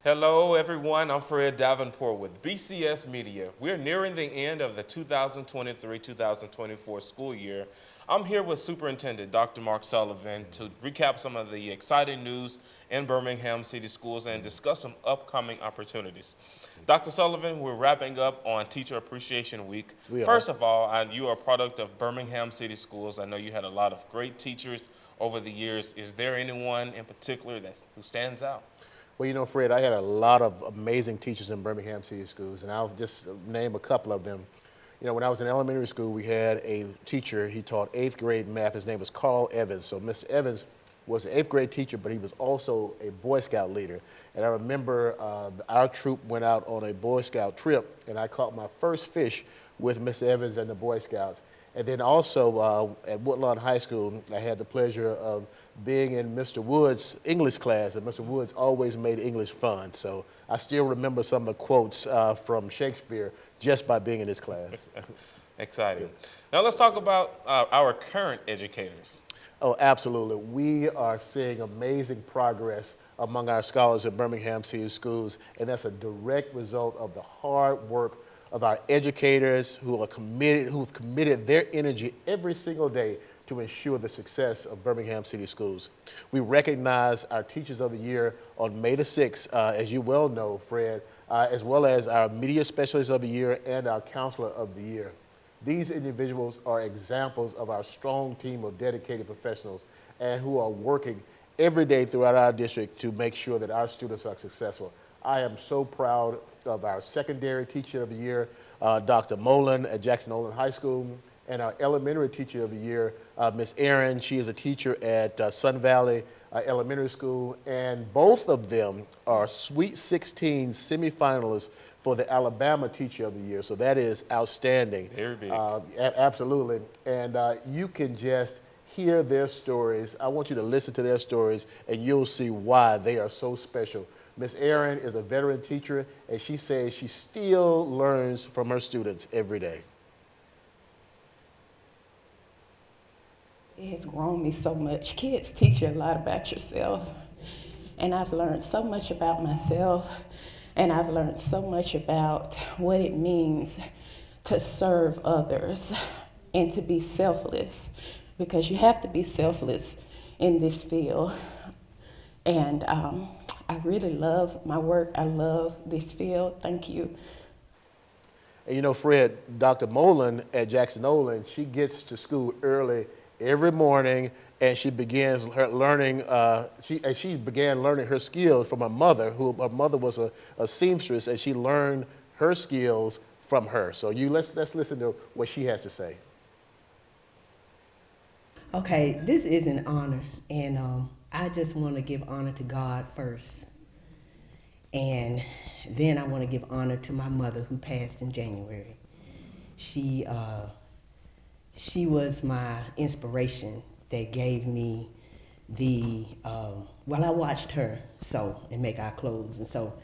Hello, everyone. I'm Fred Davenport with BCS Media. We're nearing the end of the 2023-2024 school year. I'm here with Superintendent Dr. Mark Sullivan to recap some of the exciting news in Birmingham City Schools and discuss some upcoming opportunities. Dr. Sullivan, we're wrapping up on Teacher Appreciation Week. We are. First of all, you are a product of Birmingham City Schools. I know you had a lot of great teachers over the years. Is there anyone in particular who stands out? Well, Fred, I had a lot of amazing teachers in Birmingham City Schools, and I'll just name a couple of them. When I was in elementary school, we had a teacher. He taught eighth grade math. His name was Carl Evans. So Mr. Evans was an eighth grade teacher, but he was also a Boy Scout leader. And I remember our troop went out on a Boy Scout trip, and I caught my first fish with Mr. Evans and the Boy Scouts. And then also at Woodlawn High School, I had the pleasure of being in Mr. Wood's English class, and Mr. Woods always made English fun. So I still remember some of the quotes from Shakespeare just by being in his class. Exciting. Now let's talk about our current educators. Oh, absolutely. We are seeing amazing progress among our scholars in Birmingham City Schools, and that's a direct result of the hard work of our educators who've committed their energy every single day to ensure the success of Birmingham City Schools. We recognize our Teachers of the Year on May the 6th, as you well know, Fred, as well as our Media Specialist of the Year and our Counselor of the Year. These individuals are examples of our strong team of dedicated professionals and who are working every day throughout our district to make sure that our students are successful. I am so proud of our secondary teacher of the year, Dr. Mullen at Jackson Olin High School, and our elementary teacher of the year, Miss Erin. She is a teacher at Sun Valley Elementary School, and both of them are Sweet 16 semifinalists for the Alabama Teacher of the Year. So that is outstanding. Very big. Absolutely. And you can just hear their stories. I want you to listen to their stories, and you'll see why they are so special. Miss Erin is a veteran teacher, and she says she still learns from her students every day. It has grown me so much. Kids teach you a lot about yourself. And I've learned so much about myself. And I've learned so much about what it means to serve others and to be selfless. Because you have to be selfless in this field. And I really love my work. I love this field. Thank you. And Fred, Dr. Mullen at Jackson Olin, she gets to school early every morning, and she begins her learning. She began learning her skills from her mother, her mother was a seamstress, and she learned her skills from her. So let's listen to what she has to say. Okay, this is an honor, and I just want to give honor to God first, and then I want to give honor to my mother who passed in January. She was my inspiration that gave me I watched her sew and make our clothes. And so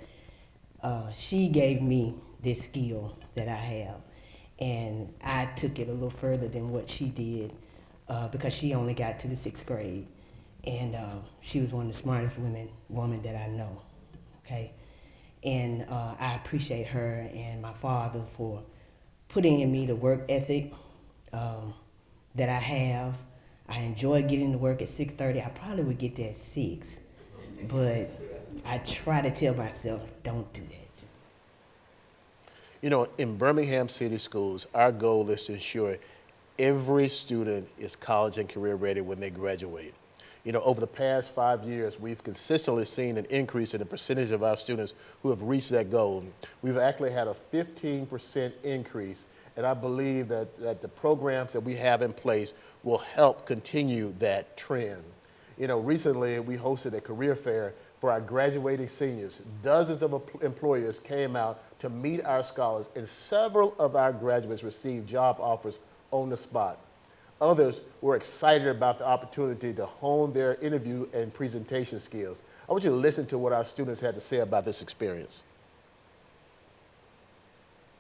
she gave me this skill that I have. And I took it a little further than what she did because she only got to the 6th grade. And she was one of the smartest women that I know, okay? And I appreciate her and my father for putting in me the work ethic that I have. I enjoy getting to work at 6:30. I probably would get there at 6, but I try to tell myself, don't do that. In Birmingham City Schools, our goal is to ensure every student is college and career ready when they graduate. Over the past 5 years, we've consistently seen an increase in the percentage of our students who have reached that goal. We've actually had a 15% increase, and I believe that the programs that we have in place will help continue that trend. Recently we hosted a career fair for our graduating seniors. Dozens of employers came out to meet our scholars, and several of our graduates received job offers on the spot. Others were excited about the opportunity to hone their interview and presentation skills. I want you to listen to what our students had to say about this experience.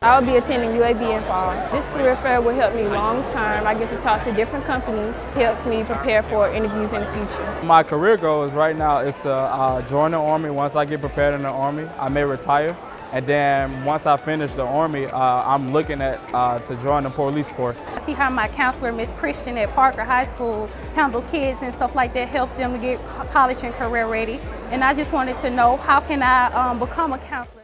I'll be attending UAB in fall. This career fair will help me long term. I get to talk to different companies. It helps me prepare for interviews in the future. My career goals right now is to join the Army. Once I get prepared in the Army, I may retire. And then once I finish the Army, I'm looking at to join the police force. I see how my counselor, Miss Christian at Parker High School, handle kids and stuff like that, help them to get college and career ready. And I just wanted to know, how can I become a counselor?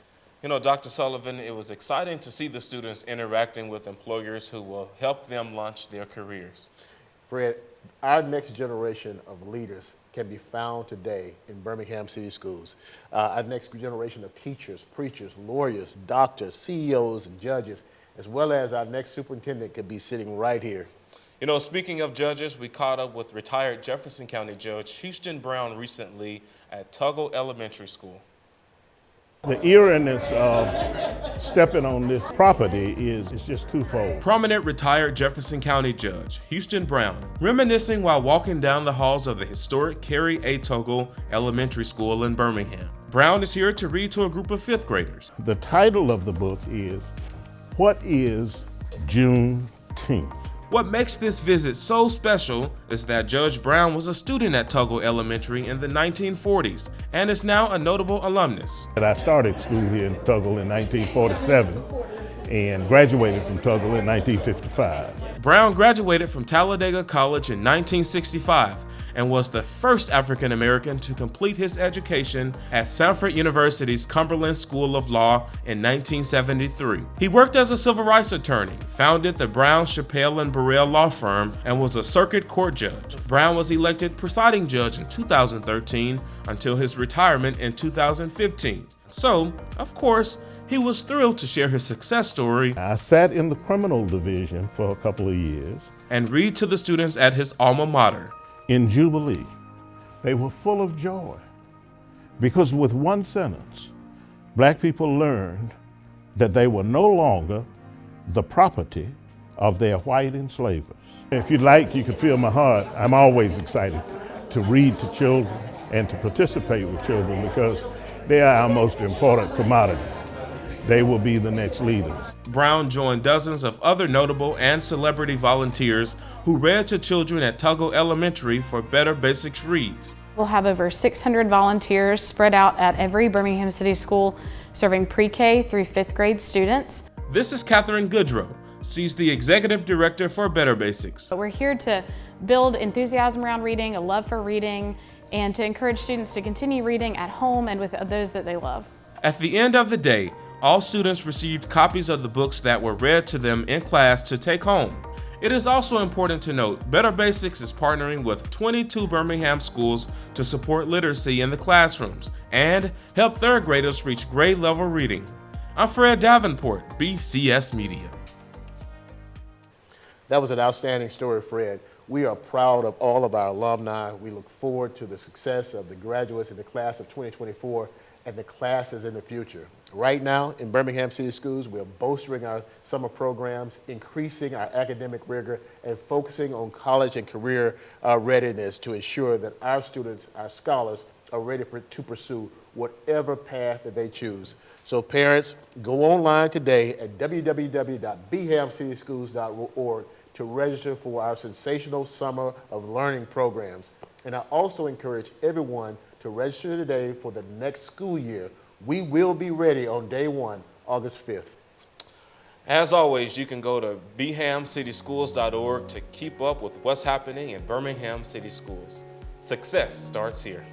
You know, Dr. Sullivan, it was exciting to see the students interacting with employers who will help them launch their careers. Fred, our next generation of leaders can be found today in Birmingham City Schools. Our next generation of teachers, preachers, lawyers, doctors, CEOs, and judges, as well as our next superintendent could be sitting right here. You know, speaking of judges, we caught up with retired Jefferson County Judge Houston Brown recently at Tuggle Elementary School. The eeriness of stepping on this property is just twofold. Prominent retired Jefferson County Judge Houston Brown, reminiscing while walking down the halls of the historic Carrie A. Tuggle Elementary School in Birmingham. Brown is here to read to a group of fifth graders. The title of the book is, What is Juneteenth? What makes this visit so special is that Judge Brown was a student at Tuggle Elementary in the 1940s and is now a notable alumnus. I started school here in Tuggle in 1947 and graduated from Tuggle in 1955. Brown graduated from Talladega College in 1965 and was the first African American to complete his education at Samford University's Cumberland School of Law in 1973. He worked as a civil rights attorney, founded the Brown, Chappelle, and Burrell law firm, and was a circuit court judge. Brown was elected presiding judge in 2013 until his retirement in 2015. So, of course, he was thrilled to share his success story. I sat in the criminal division for a couple of years. And read to the students at his alma mater. In Jubilee, they were full of joy because with one sentence, black people learned that they were no longer the property of their white enslavers. If you'd like, you can feel my heart. I'm always excited to read to children and to participate with children because they are our most important commodity. They will be the next leaders. Brown joined dozens of other notable and celebrity volunteers who read to children at Tuggle Elementary for Better Basics Reads. We'll have over 600 volunteers spread out at every Birmingham City school serving pre-K through 5th grade students. This is Catherine Goodrow. She's the Executive Director for Better Basics. We're here to build enthusiasm around reading, a love for reading, and to encourage students to continue reading at home and with those that they love. At the end of the day, all students received copies of the books that were read to them in class to take home. It is also important to note Better Basics is partnering with 22 Birmingham schools to support literacy in the classrooms and help third graders reach grade level reading. I'm Fred Davenport, BCS Media. That was an outstanding story, Fred. We are proud of all of our alumni. We look forward to the success of the graduates in the class of 2024 and the classes in the future. Right now in Birmingham City Schools, we're bolstering our summer programs, increasing our academic rigor, and focusing on college and career readiness to ensure that our students, our scholars, are ready to pursue whatever path that they choose. So parents, go online today at www.bhamcityschools.org to register for our sensational Summer of Learning programs. And I also encourage everyone to register today for the next school year. We will be ready on day one, August 5th. As always, you can go to bhamcityschools.org to keep up with what's happening in Birmingham City Schools. Success starts here.